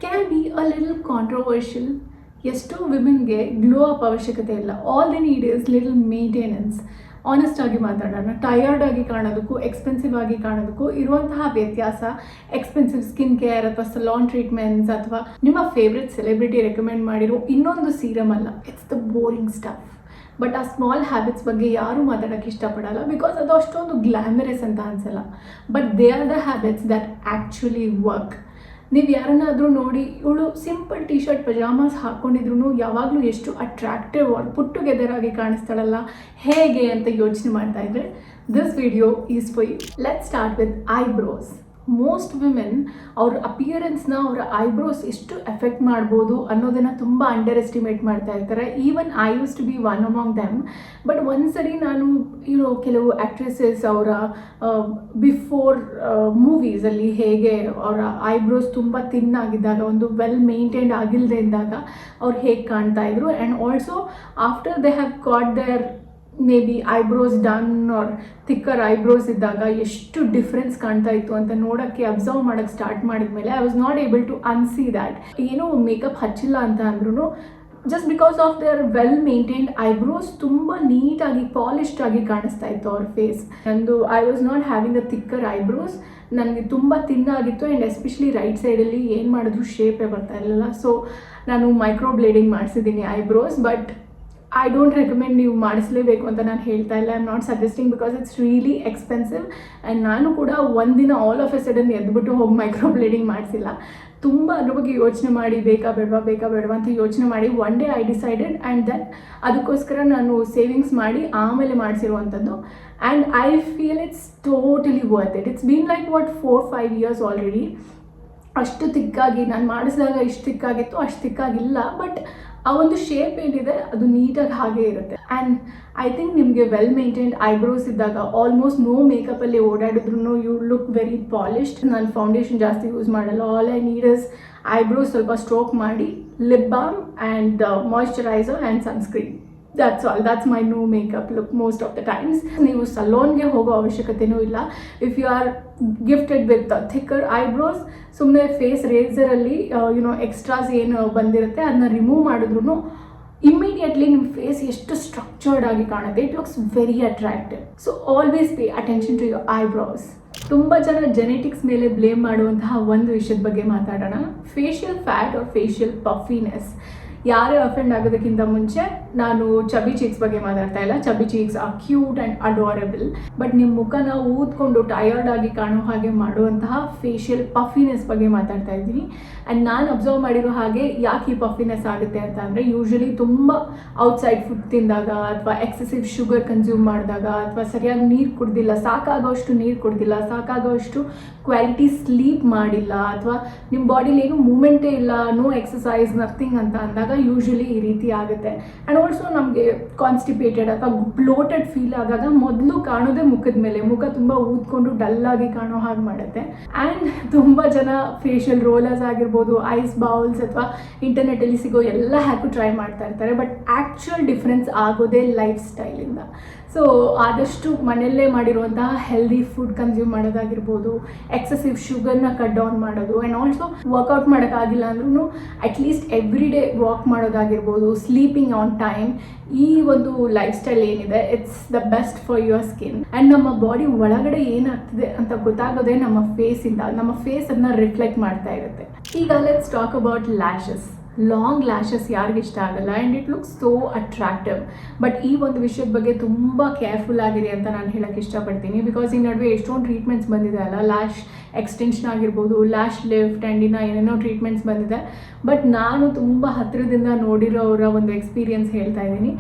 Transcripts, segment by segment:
Can be a little controversial. ಎಷ್ಟೋ ವಿಮೆನ್ಗೆ glow up ಅವಶ್ಯಕತೆ ಇಲ್ಲ. All the need is little maintenance. Honest ಆಗಿ ಮಾತಾಡೋಣ, ಟಯರ್ಡ್ ಆಗಿ ಕಾಣೋದಕ್ಕೂ ಎಕ್ಸ್ಪೆನ್ಸಿವ್ ಆಗಿ ಕಾಣೋದಕ್ಕೂ ಇರುವಂತಹ ವ್ಯತ್ಯಾಸ ಎಕ್ಸ್ಪೆನ್ಸಿವ್ ಸ್ಕಿನ್ ಕೇರ್ ಅಥವಾ ಸಲಾನ್ ಟ್ರೀಟ್ಮೆಂಟ್ಸ್ ಅಥವಾ ನಿಮ್ಮ ಫೇವ್ರೆಟ್ ಸೆಲೆಬ್ರಿಟಿ ರೆಕಮೆಂಡ್ ಮಾಡಿರೋ ಇನ್ನೊಂದು ಸೀರಮ್ ಅಲ್ಲ. It's the boring stuff. But ಆ ಸ್ಮಾಲ್ ಹ್ಯಾಬಿಟ್ಸ್ ಬಗ್ಗೆ ಯಾರೂ ಮಾತಾಡೋಕ್ಕೆ ಇಷ್ಟಪಡಲ್ಲ, ಬಿಕಾಸ್ ಅದು ಅಷ್ಟೊಂದು ಗ್ಲಾಮರಸ್ ಅಂತ ಅನಿಸಲ್ಲ. But they are the habits that actually work. ನೀವು ಯಾರನ್ನಾದರೂ ನೋಡಿ ಇವಳು ಸಿಂಪಲ್ ಟಿ ಶರ್ಟ್ ಪಜಾಮಾಸ್ ಹಾಕ್ಕೊಂಡಿದ್ರು ಯಾವಾಗಲೂ ಎಷ್ಟು ಅಟ್ರಾಕ್ಟಿವ್ ಆರ್ ಪುಟ್ ಟುಗೆದರ್ ಆಗಿ ಕಾಣಿಸ್ತಾಳಲ್ಲ, ಹೇಗೆ ಅಂತ ಯೋಚನೆ ಮಾಡ್ತಾ ಇದ್ರೆ this video is for you. Let's start with eyebrows. Most women ಅವ್ರ ಅಪಿಯರೆನ್ಸ್ನ ಅವರ ಐಬ್ರೋಸ್ ಎಷ್ಟು ಎಫೆಕ್ಟ್ ಮಾಡ್ಬೋದು ಅನ್ನೋದನ್ನು ತುಂಬ ಅಂಡರ್ ಎಸ್ಟಿಮೇಟ್ ಮಾಡ್ತಾ ಇರ್ತಾರೆ. Even I use to be one among them. But ಒಂದ್ಸರಿ ನಾನು ಕೆಲವು ಆ್ಯಕ್ಟ್ರೆಸಸ್ ಅವರ ಬಿಫೋರ್ ಮೂವೀಸಲ್ಲಿ ಹೇಗೆ ಅವರ ಐಬ್ರೋಸ್ ತುಂಬ ತಿನ್ನಾಗಿದ್ದಾಗ, ಒಂದು ವೆಲ್ ಮೇಂಟೈನ್ಡ್ ಆಗಿಲ್ಲದೆ ಇದ್ದಾಗ ಅವ್ರು ಹೇಗೆ ಕಾಣ್ತಾ ಇದ್ರು, and also after they have got their maybe eyebrows done or thicker eyebrows ಇದ್ದಾಗ ಎಷ್ಟು ಡಿಫ್ರೆನ್ಸ್ ಕಾಣ್ತಾ ಇತ್ತು ಅಂತ ನೋಡೋಕ್ಕೆ ಅಬ್ಸರ್ವ್ ಮಾಡೋಕ್ಕೆ ಸ್ಟಾರ್ಟ್ ಮಾಡಿದ್ಮೇಲೆ I was not able to ಅನ್ಸಿ ದ್ಯಾಟ್. ಏನೋ ಮೇಕಪ್ ಹಚ್ಚಿಲ್ಲ ಅಂತ ಅಂದ್ರೂ just because of their well maintained eyebrows ತುಂಬ ನೀಟಾಗಿ ಪಾಲಿಶ್ಡ್ ಆಗಿ ಕಾಣಿಸ್ತಾ ಇತ್ತು ಅವ್ರ ಫೇಸ್. ನಂದು I was not having the thicker eyebrows. ನನಗೆ ತುಂಬ ತಿನ್ನಾಗಿತ್ತು, ಆ್ಯಂಡ್ ಎಸ್ಪೆಷಲಿ ರೈಟ್ ಸೈಡಲ್ಲಿ ಏನು ಮಾಡಿದ್ರು ಶೇಪೇ ಬರ್ತಾ ಇರಲಿಲ್ಲ. ಸೊ ನಾನು ಮೈಕ್ರೋ ಬ್ಲೇಡಿಂಗ್ ಮಾಡಿಸಿದ್ದೀನಿ eyebrows. But I don't recommend ನೀವು ಮಾಡಿಸಲೇಬೇಕು ಅಂತ ನಾನು ಹೇಳ್ತಾ ಇಲ್ಲ. I am not suggesting because it's really expensive. And ನಾನು ಕೂಡ ಒಂದಿನ ಆಲ್ ಆಫ್ ಎ ಸಡನ್ ಎದ್ಬಿಟ್ಟು ಹೋಗಿ ಮೈಕ್ರೋ ಬ್ಲೇಡಿಂಗ್ ಮಾಡಿಸಿಲ್ಲ. ತುಂಬ ಅದ್ರ ಬಗ್ಗೆ ಯೋಚನೆ ಮಾಡಿ ಬೇಕಾ ಬೇಡವಾ ಅಂತ ಯೋಚನೆ ಮಾಡಿ one day I decided, and then ಅದಕ್ಕೋಸ್ಕರ ನಾನು ಸೇವಿಂಗ್ಸ್ ಮಾಡಿ ಆಮೇಲೆ ಮಾಡಿಸಿರುವಂಥದ್ದು. And I feel it's totally worth it. It's been like 4-5 years already. ಅಷ್ಟು ತಿಕ್ಕಾಗಿ ನಾನು ಮಾಡಿಸಿದಾಗ ಇಷ್ಟು ತಿಕ್ಕಾಗಿತ್ತು, ಅಷ್ಟು ತಿಕ್ಕಾಗಿಲ್ಲ. ಬಟ್ ಆ ಒಂದು ಶೇಪ್ ಏನಿದೆ ಅದು ನೀಟಾಗಿ ಹಾಗೆ ಇರುತ್ತೆ. ಆ್ಯಂಡ್ ಐ ಥಿಂಕ್ ನಿಮಗೆ ವೆಲ್ ಮೇಂಟೈನ್ಡ್ ಐಬ್ರೋಸ್ ಇದ್ದಾಗ ಆಲ್ಮೋಸ್ಟ್ ನೋ ಮೇಕಪ್ಪಲ್ಲಿ ಓಡಾಡಿದ್ರು ಯು ಲುಕ್ ವೆರಿ ಪಾಲಿಶ್ಡ್. ನಾನು ಫೌಂಡೇಶನ್ ಜಾಸ್ತಿ ಯೂಸ್ ಮಾಡಲ್ಲ. All I need is eyebrows ಸ್ವಲ್ಪ ಸ್ಟ್ರೋಕ್ ಮಾಡಿ, lip balm and moisturiser and sunscreen. that's all. That's my new makeup look most of the times. ನೀವು ಸಲೂನ್ಗೆ ಹೋಗೋ ಅವಶ್ಯಕತೆನೂ ಇಲ್ಲ. If you are gifted with thicker eyebrows, ಸುಮ್ಮನೆ face ರೇಸರಲ್ಲಿ extras ಏನು ಬಂದಿರುತ್ತೆ ಅದನ್ನ ರಿಮೂವ್ ಮಾಡಿದ್ರು ಇಮ್ಮಿಡಿಯೇಟ್ಲಿ ನಿಮ್ಮ ಫೇಸ್ ಎಷ್ಟು ಸ್ಟ್ರಕ್ಚರ್ಡ್ ಆಗಿ ಕಾಣುತ್ತೆ. It looks very attractive. So always pay attention to your eyebrows. ತುಂಬ ಜನ ಜೆನೆಟಿಕ್ಸ್ ಮೇಲೆ ಬ್ಲೇಮ್ ಮಾಡುವಂತಹ ಒಂದು ವಿಷಯದ ಬಗ್ಗೆ ಮಾತಾಡೋಣ. Facial fat or facial puffiness. ಯಾರೇ ಅಫೆಂಡ್ ಆಗೋದಕ್ಕಿಂತ ಮುಂಚೆ ನಾನು ಚಬಿ ಚೀಕ್ಸ್ ಬಗ್ಗೆ ಮಾತಾಡ್ತಾ ಇಲ್ಲ. Chubby cheeks are cute and adorable. But ನಿಮ್ಮ ಮುಖನ ಊದ್ಕೊಂಡು ಟಯರ್ಡ್ ಆಗಿ ಕಾಣೋ ಹಾಗೆ ಮಾಡುವಂತಹ ಫೇಶಿಯಲ್ ಪಫಿನೆಸ್ ಬಗ್ಗೆ ಮಾತಾಡ್ತಾ ಇದ್ದೀನಿ. ಆ್ಯಂಡ್ ನಾನು ಅಬ್ಸರ್ವ್ ಮಾಡಿರೋ ಹಾಗೆ ಯಾಕೆ ಈ ಪಫಿನೆಸ್ ಆಗುತ್ತೆ ಅಂತ ಅಂದರೆ, ಯೂಶ್ವಲಿ ತುಂಬ ಔಟ್ಸೈಡ್ ಫುಡ್ ತಿಂದಾಗ ಅಥವಾ ಎಕ್ಸೆಸಿವ್ ಶುಗರ್ ಕನ್ಸ್ಯೂಮ್ ಮಾಡಿದಾಗ ಅಥವಾ ಸರಿಯಾಗಿ ನೀರು ಕುಡ್ದಿಲ್ಲ, ಸಾಕಾಗೋಷ್ಟು ನೀರು ಕುಡ್ದಿಲ್ಲ, ಸಾಕಾಗೋಷ್ಟು ಕ್ವಾಲಿಟಿ ಸ್ಲೀಪ್ ಮಾಡಿಲ್ಲ, ಅಥವಾ ನಿಮ್ಮ ಬಾಡಿಲಿ ಏನು ಮೂಮೆಂಟೇ ಇಲ್ಲ, ನೋ ಎಕ್ಸಸೈಸ್ ನಥಿಂಗ್ ಅಂತ ಅಂದಾಗ ಯೂಶ್ವಲಿ ಈ ರೀತಿ ಆಗುತ್ತೆ. ಆ್ಯಂಡ್ ಆಲ್ಸೋ ನಮಗೆ ಕಾನ್ಸ್ಟಿಪೇಟೆಡ್ ಅಥವಾ ಬ್ಲೋಟೆಡ್ ಫೀಲ್ ಆದಾಗ ಮೊದಲು ಕಾಣೋದೇ ಮುಖದ ಮೇಲೆ. ಮುಖ ತುಂಬ ಊದ್ಕೊಂಡು ಡಲ್ಲಾಗಿ ಕಾಣೋ ಹಾಗೆ ಮಾಡುತ್ತೆ. ಆ್ಯಂಡ್ ತುಂಬ ಜನ ಫೇಶಿಯಲ್ ರೋಲರ್ಸ್ ಆಗಿರ್ಬೋದು, ಐಸ್ ಬೌಲ್ಸ್ ಅಥವಾ ಇಂಟರ್ನೆಟಲ್ಲಿ ಸಿಗೋ ಎಲ್ಲ ಹ್ಯಾಕು ಟ್ರೈ ಮಾಡ್ತಾ ಇರ್ತಾರೆ. ಬಟ್ ಆ್ಯಕ್ಚುಯಲ್ ಡಿಫ್ರೆನ್ಸ್ ಆಗೋದೇ ಲೈಫ್ ಸ್ಟೈಲಿಂದ. ಸೊ ಆದಷ್ಟು ಮನೆಯಲ್ಲೇ ಮಾಡಿರುವಂತಹ ಹೆಲ್ದಿ ಫುಡ್ ಕನ್ಸ್ಯೂಮ್ ಮಾಡೋದಾಗಿರ್ಬೋದು, ಎಕ್ಸೆಸಿವ್ ಶುಗರ್ನ ಕಟ್ ಡೌನ್ ಮಾಡೋದು, ಆ್ಯಂಡ್ ಆಲ್ಸೋ ವರ್ಕೌಟ್ ಮಾಡೋಕ್ಕಾಗಿಲ್ಲ ಅಂದ್ರೂ ಅಟ್ಲೀಸ್ಟ್ ಎವ್ರಿ ಡೇ ವಾಕ್ ಮಾಡೋದಾಗಿರ್ಬೋದು, ಸ್ಲೀಪಿಂಗ್ ಆನ್ ಟೈಮ್. ಈ ಒಂದು ಲೈಫ್ ಸ್ಟೈಲ್ ಏನಿದೆ it's the best for your skin. And ನಮ್ಮ ಬಾಡಿ ಒಳಗಡೆ ಏನಾಗ್ತಿದೆ ಅಂತ ಗೊತ್ತಾಗೋದೇ ನಮ್ಮ ಫೇಸಿಂದ. ನಮ್ಮ ಫೇಸ್ ಅದನ್ನ ರಿಫ್ಲೆಕ್ಟ್ ಮಾಡ್ತಾ ಇರುತ್ತೆ. ಈಗ let's talk about lashes. Long lashes ಯಾರಿಗಿಷ್ಟ ಆಗಲ್ಲ, and it looks so attractive. But ಈ ಒಂದು ವಿಷಯದ ಬಗ್ಗೆ ತುಂಬ ಕೇರ್ಫುಲ್ ಆಗಿರಿ ಅಂತ ನಾನು ಹೇಳೋಕ್ಕೆ ಇಷ್ಟಪಡ್ತೀನಿ. ಬಿಕಾಸ್ ಈ ನಡುವೆ ಎಷ್ಟೊಂದು ಟ್ರೀಟ್ಮೆಂಟ್ಸ್ ಬಂದಿದೆ ಅಲ್ಲ, ಲ್ಯಾಶ್ ಎಕ್ಸ್ಟೆನ್ಷನ್ ಆಗಿರ್ಬೋದು, ಲ್ಯಾಶ್ ಲಿಫ್ಟ್ ಆ್ಯಂಡ್ ಇನ್ನು ಏನೇನೋ ಟ್ರೀಟ್ಮೆಂಟ್ಸ್ ಬಂದಿದೆ. ಬಟ್ ನಾನು ತುಂಬ ಹತ್ತಿರದಿಂದ ನೋಡಿರೋರ ಒಂದು ಎಕ್ಸ್ಪೀರಿಯನ್ಸ್ ಹೇಳ್ತಾ ಇದ್ದೀನಿ.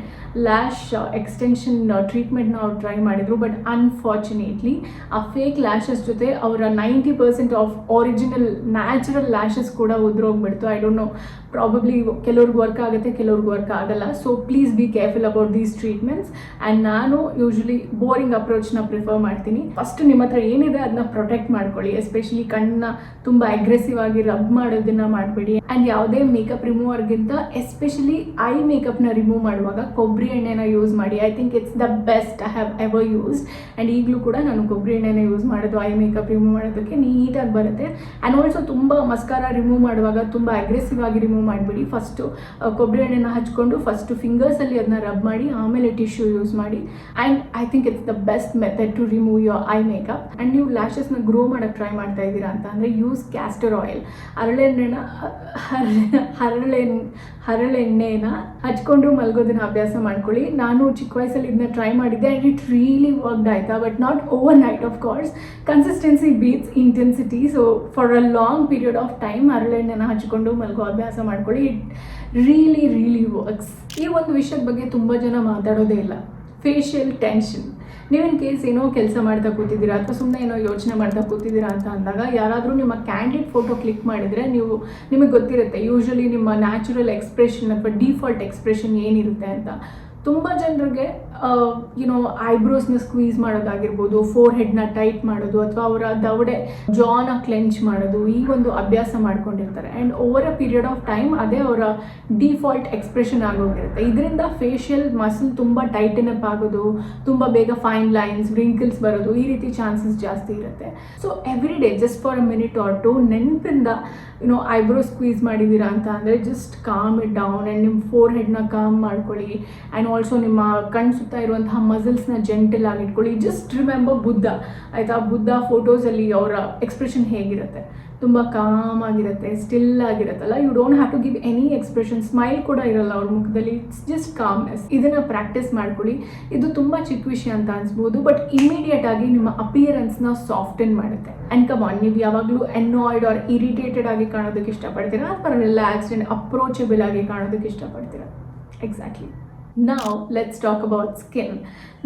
ಲ್ಯಾಶ್ ಎಕ್ಸ್ಟೆನ್ಷನ್ ಟ್ರೀಟ್ಮೆಂಟ್ನ ಅವ್ರು ಟ್ರೈ ಮಾಡಿದರು. ಬಟ್ ಅನ್ಫಾರ್ಚುನೇಟ್ಲಿ ಆ ಫೇಕ್ ಲ್ಯಾಶಸ್ ಜೊತೆ ಅವರ 90% ಆಫ್ ಒರಿಜಿನಲ್ ನ್ಯಾಚುರಲ್ ಲ್ಯಾಶಸ್ ಕೂಡ ಉದ್ರೋಗ್ಬಿಡ್ತು. ಐ ಡೋಂಟ್ ನೋ, ಪ್ರಾಬಬ್ಲಿ ಕೆಲವ್ರಿಗೆ ವರ್ಕ್ ಆಗುತ್ತೆ, ಕೆಲವ್ರಿಗೆ ವರ್ಕ್ ಆಗಲ್ಲ. So please be careful about these treatments. And ನಾನು ಯೂಶ್ವಲಿ ಬೋರಿಂಗ್ ಅಪ್ರೋಚ್ನ ಪ್ರಿಫರ್ ಮಾಡ್ತೀನಿ. ಫಸ್ಟ್ ನಿಮ್ಮ ಹತ್ರ ಏನಿದೆ ಅದನ್ನ ಪ್ರೊಟೆಕ್ಟ್ ಮಾಡ್ಕೊಳ್ಳಿ. ಎಸ್ಪೆಷಲಿ ಕಣ್ಣನ್ನ ತುಂಬ ಅಗ್ರೆಸಿವ್ ಆಗಿ ರಬ್ ಮಾಡೋದನ್ನ ಮಾಡಬೇಡಿ. ಆ್ಯಂಡ್ ಯಾವುದೇ ಮೇಕಪ್ ರಿಮೂವರ್ಗಿಂತ ಎಸ್ಪೆಷಲಿ ಐ ಮೇಕಪ್ನ ರಿಮೂವ್ ಮಾಡುವಾಗ ಕೊಬ್ಬರಿ ಎಣ್ಣೆನ ಯೂಸ್ ಮಾಡಿ. I think it's the best I have ever used. And ಈಗಲೂ ಕೂಡ ನಾನು ಕೊಬ್ಬರಿ ಎಣ್ಣೆನ ಯೂಸ್ ಮಾಡೋದು ಐ ಮೇಕಪ್ ರಿಮೂವ್ ಮಾಡೋದಕ್ಕೆ, ನೀಟಾಗಿ ಬರುತ್ತೆ. ಆ್ಯಂಡ್ ಆಲ್ಸೋ ತುಂಬ ಮಸ್ಕಾರ ರಿಮೂವ್ ಮಾಡುವಾಗ ತುಂಬ ಅಗ್ರೆಸಿವ್ ಆಗಿ ರಿಮೂವ್ ಮಾಡಿಬಿಡಿ. ಫಸ್ಟು ಕೊಬ್ಬರಿ ಎಣ್ಣೆನ ಹಚ್ಕೊಂಡು ಫಸ್ಟು ಫಿಂಗರ್ಸಲ್ಲಿ ಅದನ್ನ ರಬ್ ಮಾಡಿ ಆಮೇಲೆ ಟಿಶ್ಯೂ ಯೂಸ್ ಮಾಡಿ. And I think it's the best method to remove your eye makeup. And ನೀವು ಲ್ಯಾಶಸ್ನ ಗ್ರೋ ಮಾಡೋಕ್ಕೆ ಟ್ರೈ ಮಾಡ್ತಾ ಇದ್ದೀರಾ ಅಂತ ಅಂದರೆ ಯೂಸ್ ಕ್ಯಾಸ್ಟರ್ ಆಯಿಲ್. ಹರಳೆಣ್ಣೆನ ಹಚ್ಕೊಂಡು ಮಲಗೋದನ್ನ ಅಭ್ಯಾಸ ಮಾಡ್ಕೊಳ್ಳಿ. ನಾನು ಚಿಕ್ಕ ವಯಸ್ಸಲ್ಲಿ ಇದನ್ನ ಟ್ರೈ ಮಾಡಿದ್ದೆ ಆ್ಯಂಡ್ ಇಟ್ ರಿಯಲಿ ವರ್ಕ್ಡ್ ಆಯಿತಾ, but not overnight of course. Consistency beats intensity. So for a long period of time ಹರಳೆಣ್ಣೆನ ಹಚ್ಕೊಂಡು ಮಲಗೋ ಅಭ್ಯಾಸ ಮಾಡ್ಕೊಳ್ಳಿ. It really works. ಈ ಒಂದು ವಿಷಯದ ಬಗ್ಗೆ ತುಂಬ ಜನ ಮಾತಾಡೋದೇ ಇಲ್ಲ, ಫೇಶಿಯಲ್ ಟೆನ್ಷನ್. ನೀವೇನು ಕೇಸ್ ಏನೋ ಕೆಲಸ ಮಾಡ್ತಾ ಕೂತಿದ್ದೀರಾ ಅಥವಾ ಸುಮ್ಮನೆ ಏನೋ ಯೋಚನೆ ಮಾಡ್ತಾ ಕೂತಿದ್ದೀರಾ ಅಂತ ಅಂದಾಗ ಯಾರಾದರೂ ನಿಮ್ಮ ಕ್ಯಾಂಡಿಡ್ ಫೋಟೋ ಕ್ಲಿಕ್ ಮಾಡಿದರೆ ನಿಮಗೆ ಗೊತ್ತಿರುತ್ತೆ ಯೂಶ್ವಲಿ ನಿಮ್ಮ ನ್ಯಾಚುರಲ್ ಎಕ್ಸ್ಪ್ರೆಷನ್ ಅಥವಾ ಡಿಫಾಲ್ಟ್ ಎಕ್ಸ್ಪ್ರೆಷನ್ ಏನಿರುತ್ತೆ ಅಂತ. ತುಂಬ ಜನರಿಗೆ ಐಬ್ರೋಸ್ನ ಸ್ಕ್ವೀಸ್ ಮಾಡೋದಾಗಿರ್ಬೋದು, ಫೋರ್ ಹೆಡ್ನ ಟೈಟ್ ಮಾಡೋದು ಅಥವಾ ಅವರ ದವಡೆ ಜಾನ ಕ್ಲೆಂಚ್ ಮಾಡೋದು, ಈ ಒಂದು ಅಭ್ಯಾಸ ಮಾಡ್ಕೊಂಡಿರ್ತಾರೆ. And over a period of time ಅದೇ ಅವರ ಡಿಫಾಲ್ಟ್ ಎಕ್ಸ್ಪ್ರೆಷನ್ ಆಗೋಗಿರುತ್ತೆ. ಇದರಿಂದ ಫೇಶಿಯಲ್ ಮಸಲ್ ತುಂಬ ಟೈಟನ್ ಅಪ್ ಆಗೋದು, ತುಂಬ ಬೇಗ ಫೈನ್ ಲೈನ್ಸ್, ವ್ರಿಂಕಲ್ಸ್ ಬರೋದು, ಈ ರೀತಿ ಚಾನ್ಸಸ್ ಜಾಸ್ತಿ ಇರುತ್ತೆ. So every day just for a minute or two ನೆನಪಿಂದ ಐಬ್ರೋ ಸ್ಕ್ವೀಸ್ ಮಾಡಿದ್ದೀರಾ ಅಂತ ಅಂದರೆ just calm it down and ನಿಮ್ಮ ಫೋರ್ ಹೆಡ್ನ ಕಾಮ್ ಮಾಡ್ಕೊಳ್ಳಿ. ಆ್ಯಂಡ್ ಆಲ್ಸೋ ನಿಮ್ಮ ಕಣ್ಣು ಸುತ್ತ ಇರುವಂತಹ ಮಸಲ್ಸ್ನ ಜೆಂಟಲ್ ಆಗಿಟ್ಕೊಳ್ಳಿ. ಜಸ್ಟ್ ರಿಮೆಂಬರ್ ಬುದ್ಧ, ಆಯಿತಾ? ಬುದ್ಧ ಫೋಟೋಸಲ್ಲಿ ಅವರ ಎಕ್ಸ್ಪ್ರೆಷನ್ ಹೇಗಿರುತ್ತೆ, ತುಂಬ ಕಾಮ್ ಆಗಿರುತ್ತೆ, ಸ್ಟಿಲ್ ಆಗಿರುತ್ತಲ್ಲ. You don't have to give any expression, smile ಕೂಡ ಇರಲ್ಲ ಅವ್ರ ಮುಖದಲ್ಲಿ. It's just calmness. ಇದನ್ನು ಪ್ರಾಕ್ಟೀಸ್ ಮಾಡ್ಕೊಳ್ಳಿ. ಇದು ತುಂಬ ಚಿಕ್ಕ ವಿಷಯ ಅಂತ ಅನ್ಸ್ಬೋದು, ಬಟ್ ಇಮಿಡಿಯೇಟ್ ಆಗಿ ನಿಮ್ಮ ಅಪಿಯರೆನ್ಸ್ನ ಸಾಫ್ಟನ್ ಮಾಡುತ್ತೆ. ಆ್ಯಂಡ್ ಕಮ್ ಆನ್, ನೀವು ಯಾವಾಗಲೂ ಅನಾಯ್ಡ್ ಆರ್ ಇರಿಟೇಟೆಡ್ ಆಗಿ ಕಾಣೋದಕ್ಕೆ ಇಷ್ಟಪಡ್ತೀರಾ ಅಥವಾ ರಿಲ್ಯಾಕ್ಸ್ಡ್ ಆ್ಯಂಡ್ ಅಪ್ರೋಚಬಲ್ ಆಗಿ ಕಾಣೋದಕ್ಕೆ ಇಷ್ಟಪಡ್ತೀರಾ? ಎಕ್ಸಾಕ್ಟ್ಲಿ. ನಾವು ಲೆಟ್ಸ್ ಟಾಕ್ ಅಬೌಟ್ ಸ್ಕಿನ್.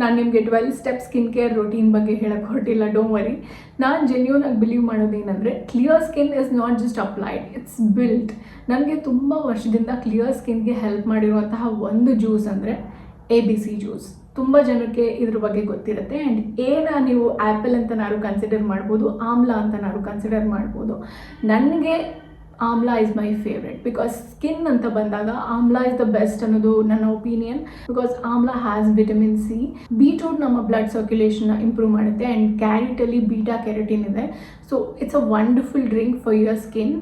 ನಾನು ನಿಮಗೆ 12 ಸ್ಟೆಪ್ ಸ್ಕಿನ್ ಕೇರ್ ರೂಟೀನ್ ಬಗ್ಗೆ ಹೇಳಕ್ಕೆ ಹೊರಟಿಲ್ಲ, ಡೋಂಟ್ ವರಿ. ನಾನು ಜೆನ್ಯೂನ್ ಆಗಿ ಬಿಲೀವ್ ಮಾಡೋದೇನೆಂದರೆ clear skin is not just applied, it's built. ನನಗೆ ತುಂಬ ವರ್ಷದಿಂದ ಕ್ಲಿಯರ್ ಸ್ಕಿನ್ಗೆ ಹೆಲ್ಪ್ ಮಾಡಿರುವಂತಹ ಒಂದು ಜ್ಯೂಸ್ ಅಂದರೆ ABC ಜ್ಯೂಸ್. ತುಂಬ ಜನಕ್ಕೆ ಇದ್ರ ಬಗ್ಗೆ ಗೊತ್ತಿರುತ್ತೆ. ಆ್ಯಂಡ್ ನೀವು ಆ್ಯಪಲ್ ಅಂತನಾದ್ರು ಕನ್ಸಿಡರ್ ಮಾಡ್ಬೋದು, ಆಮ್ಲ ಅಂತನಾದ್ರು ಕನ್ಸಿಡರ್ ಮಾಡ್ಬೋದು. ನನಗೆ amla is my favourite because skin ಅಂತ ಬಂದಾಗ ಆಮ್ಲಾ ಇಸ್ ದ ಬೆಸ್ಟ್ ಅನ್ನೋದು ನನ್ನ opinion. Because amla has vitamin C. Beetroot ನಮ್ಮ ಬ್ಲಡ್ ಸರ್ಕ್ಯುಲೇಷನ್ನ ಇಂಪ್ರೂವ್ ಮಾಡುತ್ತೆ ಆ್ಯಂಡ್ ಕ್ಯಾರೆಟಲ್ಲಿ ಬೀಟಾ ಕೆರಟಿನ್ ಇದೆ. So it's a wonderful drink for your skin.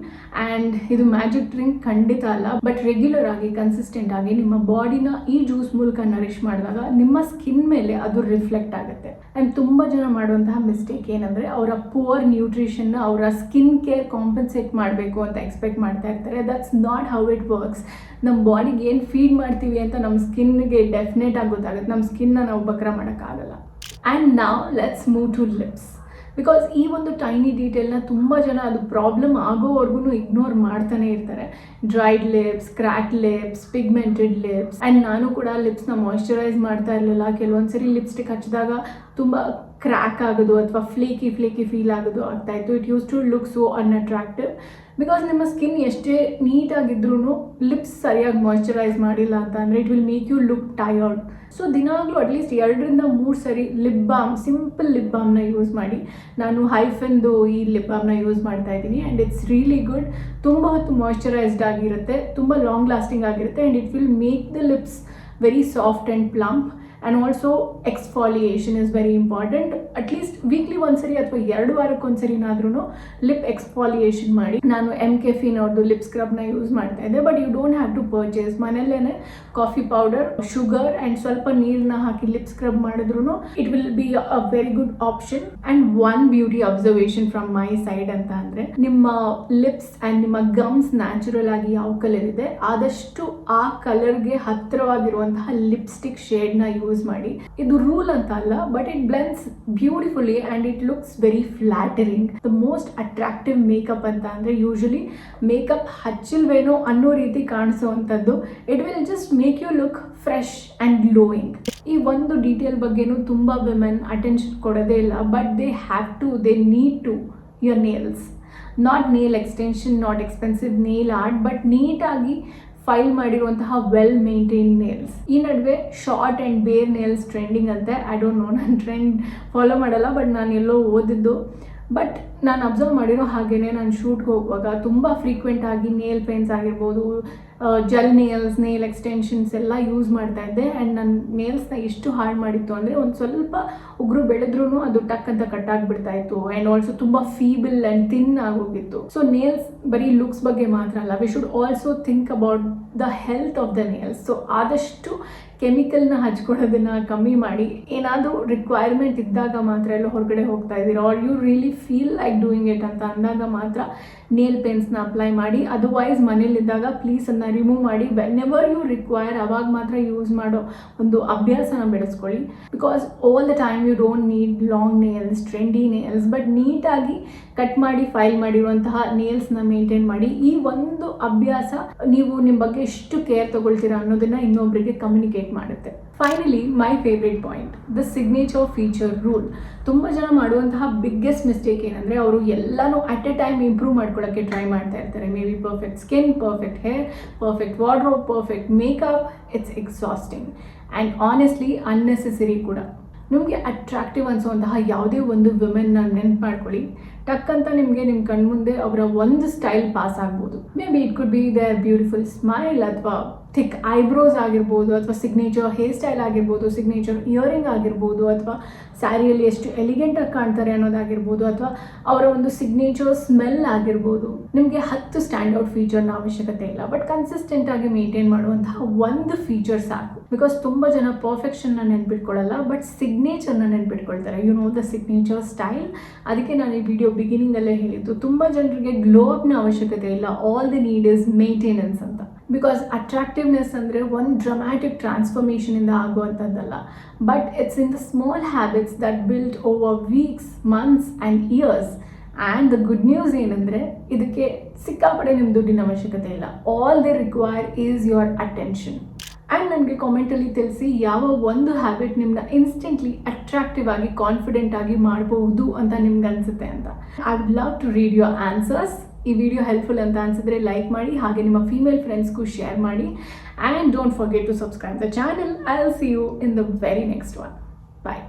And ಇದು ಮ್ಯಾಜಿಕ್ ಡ್ರಿಂಕ್ ಖಂಡಿತ ಅಲ್ಲ, ಬಟ್ ರೆಗ್ಯುಲರ್ ಆಗಿ ಕನ್ಸಿಸ್ಟೆಂಟ್ ಆಗಿ ನಿಮ್ಮ ಬಾಡಿನ ಈ ಜ್ಯೂಸ್ ಮೂಲಕ ನರಿಶ್ ಮಾಡಿದಾಗ ನಿಮ್ಮ ಸ್ಕಿನ್ ಮೇಲೆ ಅದು ರಿಫ್ಲೆಕ್ಟ್ ಆಗುತ್ತೆ. ಆ್ಯಂಡ್ ತುಂಬ ಜನ ಮಾಡುವಂತಹ ಮಿಸ್ಟೇಕ್ ಏನಂದರೆ ಅವರ ಪುವರ್ ನ್ಯೂಟ್ರಿಷನ್ನ ಅವರ ಸ್ಕಿನ್ ಕೇರ್ ಕಾಂಪನ್ಸೇಟ್ ಮಾಡಬೇಕು ಅಂತ ಎಕ್ಸ್ಪೆಕ್ಟ್ ಮಾಡ್ತಾ ಇರ್ತಾರೆ. That's not how it works. ನಮ್ಮ ಬಾಡಿಗೆ ಏನು ಫೀಡ್ ಮಾಡ್ತೀವಿ ಅಂತ ನಮ್ಮ ಸ್ಕಿನ್ಗೆ ಡೆಫಿನೆಟ್ ಆಗಿ ಗೊತ್ತಾಗುತ್ತೆ. ನಮ್ಮ ಸ್ಕಿನ್ನ ನಾವು ಬಕ್ರ ಮಾಡೋಕ್ಕಾಗಲ್ಲ. ಆ್ಯಂಡ್ ನಾವ್ let's move to lips. Because ಈ ಒಂದು ಟೈನಿ ಡೀಟೇಲ್ನ ತುಂಬ ಜನ ಅದು ಪ್ರಾಬ್ಲಮ್ ಆಗೋವರೆಗೂ ಇಗ್ನೋರ್ ಮಾಡ್ತಾನೆ ಇರ್ತಾರೆ. Dried lips, crack lips, pigmented lips. And ನಾನು ಕೂಡ ಲಿಪ್ಸ್ನ ಮಾಯ್ಶ್ಚರೈಸ್ ಮಾಡ್ತಾ ಇರಲಿಲ್ಲ. ಕೆಲವೊಂದ್ಸರಿ ಲಿಪ್ಸ್ಟಿಕ್ ಹಚ್ಚಿದಾಗ ತುಂಬ ಕ್ರ್ಯಾಕ್ ಆಗೋದು ಅಥವಾ ಫ್ಲೇಕಿ ಫೀಲ್ ಆಗೋದು ಆಗ್ತಾಯಿತ್ತು. It used to look so unattractive. Because ನಿಮ್ಮ ಸ್ಕಿನ್ ಎಷ್ಟೇ ನೀಟಾಗಿದ್ರೂ ಲಿಪ್ಸ್ ಸರಿಯಾಗಿ ಮಾಯ್ಶ್ಚರೈಸ್ ಮಾಡಿಲ್ಲ ಅಂತ ಅಂದರೆ it will make you look tired. So ದಿನಾಗಲೂ ಅಟ್ಲೀಸ್ಟ್ 2 ರಿಂದ 3 ಸರಿ ಲಿಪ್ ಬಾಮ್, ಸಿಂಪಲ್ ಲಿಪ್ ಬಾಮ್ನ ಯೂಸ್ ಮಾಡಿ. ನಾನು ಹೈಫೆನ್ದು ಈ ಲಿಪ್ ಬಾಮ್ನ ಯೂಸ್ ಮಾಡ್ತಾ ಇದ್ದೀನಿ ಆ್ಯಂಡ್ ಇಟ್ಸ್ ರಿಯಲಿ ಗುಡ್. ತುಂಬ ಹೊತ್ತು ಮಾಯ್ಶ್ಚರೈಸ್ಡ್ ಆಗಿರುತ್ತೆ, ತುಂಬ ಲಾಂಗ್ ಲಾಸ್ಟಿಂಗ್ ಆಗಿರುತ್ತೆ and it will make the lips very soft and plump. And also exfoliation is very important. At least weekly ಒಂದ್ಸರಿ ಅಥವಾ 2 ವಾರಕ್ಕೊಂದ್ಸರಿನಾದ್ರೂ ಲಿಪ್ ಎಕ್ಸ್ಫಾಲಿಯೇಷನ್ ಮಾಡಿ. ನಾನು MK-Fin ಅವ್ರದ್ದು ಲಿಪ್ ಸ್ಕ್ರಬ್ನ ಯೂಸ್ ಮಾಡ್ತಾ ಇದ್ದೆ. But you don't have to purchase. ಮನೆಯಲ್ಲೇ ಕಾಫಿ ಪೌಡರ್, ಶುಗರ್ ಆ್ಯಂಡ್ ಸ್ವಲ್ಪ ನೀರನ್ನ ಹಾಕಿ ಲಿಪ್ ಸ್ಕ್ರಬ್ ಮಾಡಿದ್ರು it will be a very good option. And one beauty observation from my side ಅಂತ ಅಂದರೆ ನಿಮ್ಮ ಲಿಪ್ಸ್ ಆ್ಯಂಡ್ ನಿಮ್ಮ ಗಮ್ಸ್ ನ್ಯಾಚುರಲ್ ಆಗಿ ಯಾವ ಕಲರ್ ಇದೆ ಆದಷ್ಟು ಆ ಕಲರ್ಗೆ ಹತ್ತಿರವಾಗಿರುವಂತಹ ಲಿಪ್ಸ್ಟಿಕ್ ಶೇಡ್ನ ಯೂಸ್ ಮಾಡಿ. ಇದು ರೂಲ್ ಅಂತ ಅಲ್ಲ, but it blends beautifully and it looks very flattering. The most attractive makeup ಅಂತ ಅಂದರೆ ಯೂಶಲಿ ಮೇಕಪ್ ಹಚ್ಚಿಲ್ವೇನೋ ಅನ್ನೋ ರೀತಿ ಕಾಣಿಸೋವಂಥದ್ದು. It will just make you look fresh and glowing. ಈ ಒಂದು ಡೀಟೇಲ್ ಬಗ್ಗೆನೂ ತುಂಬ ವಿಮೆನ್ ಅಟೆನ್ಷನ್ ಕೊಡೋದೇ ಇಲ್ಲ. But they need to your nails. Not nail extension, not expensive nail art, but ನೀಟಾಗಿ ಫೈಲ್ ಮಾಡಿರುವಂತಹ ವೆಲ್ ಮೇಂಟೈನ್ ನೇಲ್ಸ್. ಈ ನಡುವೆ short and bare nails trending ಅಂತೆ. ಐ ಡೋಂಟ್ ನೋ, ನಾನು ಟ್ರೆಂಡ್ ಫಾಲೋ ಮಾಡಲ್ಲ, ಬಟ್ ನಾನು ಎಲ್ಲೋ ಓದಿದ್ದು. ಬಟ್ ನಾನು ಅಬ್ಸರ್ವ್ ಮಾಡಿರೋ ಹಾಗೆಯೇ ನಾನು ಶೂಟ್ಗೆ ಹೋಗುವಾಗ ತುಂಬ ಫ್ರೀಕ್ವೆಂಟಾಗಿ ನೇಲ್ ಪೇನ್ಸ್ ಆಗಿರ್ಬೋದು, ಜೆಲ್ ನೇಲ್ಸ್, ನೇಲ್ ಎಕ್ಸ್ಟೆನ್ಷನ್ಸ್ ಎಲ್ಲ ಯೂಸ್ ಮಾಡ್ತಾ ಇದ್ದೆ. ಆ್ಯಂಡ್ ನನ್ನ ನೇಲ್ಸ್ನ ಎಷ್ಟು ಹಾಳು ಮಾಡಿತ್ತು ಅಂದರೆ ಒಂದು ಸ್ವಲ್ಪ ಉಗುರು ಬೆಳೆದ್ರೂ ಅದು ಟಕ್ ಅಂತ ಕಟ್ ಆಗಿಬಿಡ್ತಾ ಇತ್ತು. ಆ್ಯಂಡ್ ಆಲ್ಸೋ ತುಂಬ ಫೀಬಲ್ ಆ್ಯಂಡ್ ಥಿನ್ ಆಗೋಗಿತ್ತು. ಸೊ ನೇಲ್ಸ್ ಬರೀ ಲುಕ್ಸ್ ಬಗ್ಗೆ ಮಾತ್ರ ಅಲ್ಲ, we should also think about the health of the nails. So ಆದಷ್ಟು ಕೆಮಿಕಲ್ನ ಹಚ್ಕೊಳ್ಳೋದನ್ನು ಕಮ್ಮಿ ಮಾಡಿ, ಏನಾದರೂ ರಿಕ್ವೈರ್ಮೆಂಟ್ ಇದ್ದಾಗ ಮಾತ್ರ ಎಲ್ಲ ಹೊರಗಡೆ ಹೋಗ್ತಾ ಇದ್ದೀರಾ are you really feel like doing it ಅಂತ ಅಂದಾಗ ಮಾತ್ರ ನೇಲ್ ಪೇನ್ಸ್ನ ಅಪ್ಲೈ ಮಾಡಿ. ಅದರ್ವೈಸ್ ಮನೇಲಿದ್ದಾಗ ಪ್ಲೀಸ್ ಅದನ್ನ ರಿಮೂವ್ ಮಾಡಿ. ವೆನ್ ಎವರ್ ಯು ರಿಕ್ವೈರ್ ಅವಾಗ ಮಾತ್ರ ಯೂಸ್ ಮಾಡೋ ಒಂದು ಅಭ್ಯಾಸನ ಬೆಳೆಸ್ಕೊಳ್ಳಿ. Because all the time you don't need long nails, trendy nails, but ನೀಟಾಗಿ ಕಟ್ ಮಾಡಿ ಫೈಲ್ ಮಾಡಿರುವಂತಹ ನೇಲ್ಸ್ನ ಮೇಂಟೈನ್ ಮಾಡಿ. ಈ ಒಂದು ಅಭ್ಯಾಸ ನೀವು ನಿಮ್ಮ ಬಗ್ಗೆ ಎಷ್ಟು ಕೇರ್ ತಗೊಳ್ತೀರಾ ಅನ್ನೋದನ್ನ ಇನ್ನೊಬ್ಬರಿಗೆ ಕಮ್ಯುನಿಕೇಟ್ ಮಾಡುತ್ತೆ. Finally my favourite point, the signature feature rule. ತುಂಬ ಜನ ಮಾಡುವಂತಹ ಬಿಗ್ಗೆಸ್ಟ್ ಮಿಸ್ಟೇಕ್ ಏನಂದರೆ ಅವರು ಎಲ್ಲನೂ ಅಟ್ ಎ ಟೈಮ್ ಇಂಪ್ರೂವ್ ಮಾಡ್ಕೊಳ್ಳೋಕ್ಕೆ ಟ್ರೈ ಮಾಡ್ತಾ ಇರ್ತಾರೆ. May be perfect skin, perfect hair, perfect wardrobe, perfect makeup. It's exhausting and honestly unnecessary ಕೂಡ. ನಿಮಗೆ ಅಟ್ರಾಕ್ಟಿವ್ ಅನಿಸುವಂತಹ ಯಾವುದೇ ಒಂದು ವಿಮೆನ್ನ ನೆನ್ಪು ಮಾಡ್ಕೊಳ್ಳಿ, ಟಕ್ ಅಂತ ನಿಮಗೆ ನಿಮ್ಮ ಕಣ್ಮುಂದೆ ಅವರ ಒಂದು ಸ್ಟೈಲ್ ಪಾಸ್ ಆಗ್ಬೋದು. Maybe it could be their beautiful smile, ಅಥವಾ ಥಿಕ್ ಐಬ್ರೋಸ್ ಆಗಿರ್ಬೋದು, ಅಥವಾ ಸಿಗ್ನೇಚರ್ ಹೇರ್ ಸ್ಟೈಲ್ ಆಗಿರ್ಬೋದು, ಸಿಗ್ನೇಚರ್ ಇಯರಿಂಗ್ ಆಗಿರ್ಬೋದು, ಅಥವಾ ಸ್ಯಾರಿಯಲ್ಲಿ ಎಷ್ಟು ಎಲಿಗೆಂಟಾಗಿ ಕಾಣ್ತಾರೆ ಅನ್ನೋದಾಗಿರ್ಬೋದು, ಅಥವಾ ಅವರ ಒಂದು ಸಿಗ್ನೇಚರ್ ಸ್ಮೆಲ್ ಆಗಿರ್ಬೋದು. ನಿಮಗೆ 10 ಸ್ಟ್ಯಾಂಡರ್ಡ್ ಫೀಚರ್ನ ಅವಶ್ಯಕತೆ ಇಲ್ಲ, ಬಟ್ ಕನ್ಸಿಸ್ಟೆಂಟಾಗಿ ಮೇಂಟೈನ್ ಮಾಡುವಂತಹ ಒಂದು ಫೀಚರ್ ಸಾಕು. ಬಿಕಾಸ್ ತುಂಬ ಜನ ಪರ್ಫೆಕ್ಷನ್ನ ನೆನ್ಪಿಟ್ಕೊಳ್ಳಲ್ಲ, ಬಟ್ ಸಿಗ್ನೇಚರ್ನ ನೆನ್ಪಿಟ್ಕೊಳ್ತಾರೆ. You know the signature style. ಅದಕ್ಕೆ ನಾನು ಈ ವಿಡಿಯೋ ಬಿಗಿನಿಂಗಲ್ಲೇ ಹೇಳಿದ್ದು, ತುಂಬ ಜನರಿಗೆ ಗ್ಲೋ ಅಪ್ನ ಅವಶ್ಯಕತೆ ಇಲ್ಲ, all the need is maintenance ಅಂತ. ಬಿಕಾಸ್ ಅಟ್ರಾಕ್ಟಿವ್ನೆಸ್ ಅಂದರೆ ಒಂದು ಡ್ರಮ್ಯಾಟಿಕ್ ಟ್ರಾನ್ಸ್ಫಾರ್ಮೇಷನಿಂದ ಆಗುವಂಥದ್ದಲ್ಲ, but it's in the small habits that build over weeks, months and years. And the good news ಏನಂದರೆ ಇದಕ್ಕೆ ಸಿಕ್ಕಾಪಡೆ ನಿಮ್ಮ ದುಡ್ಡಿನ ಅವಶ್ಯಕತೆ ಇಲ್ಲ. All they require is your attention. And ನನಗೆ ಕಾಮೆಂಟಲ್ಲಿ ತಿಳಿಸಿ ಯಾವ ಒಂದು ಹ್ಯಾಬಿಟ್ ನಿಮ್ಮನ್ನ ಇನ್ಸ್ಟೆಂಟ್ಲಿ ಅಟ್ರಾಕ್ಟಿವ್ ಆಗಿ, ಕಾನ್ಫಿಡೆಂಟ್ ಆಗಿ ಮಾಡಬಹುದು ಅಂತ ನಿಮ್ಗೆ ಅನಿಸುತ್ತೆ ಅಂತ. I would love to read your answers. ಈ ವಿಡಿಯೋ ಹೆಲ್ಪ್ಫುಲ್ ಅಂತ ಅನಿಸಿದ್ರೆ ಲೈಕ್ ಮಾಡಿ, ಹಾಗೆ ನಿಮ್ಮ ಫೀಮೇಲ್ ಫ್ರೆಂಡ್ಸ್ಗೂ ಶೇರ್ ಮಾಡಿ. And don't forget to subscribe the channel. I will see you in the very next one. Bye.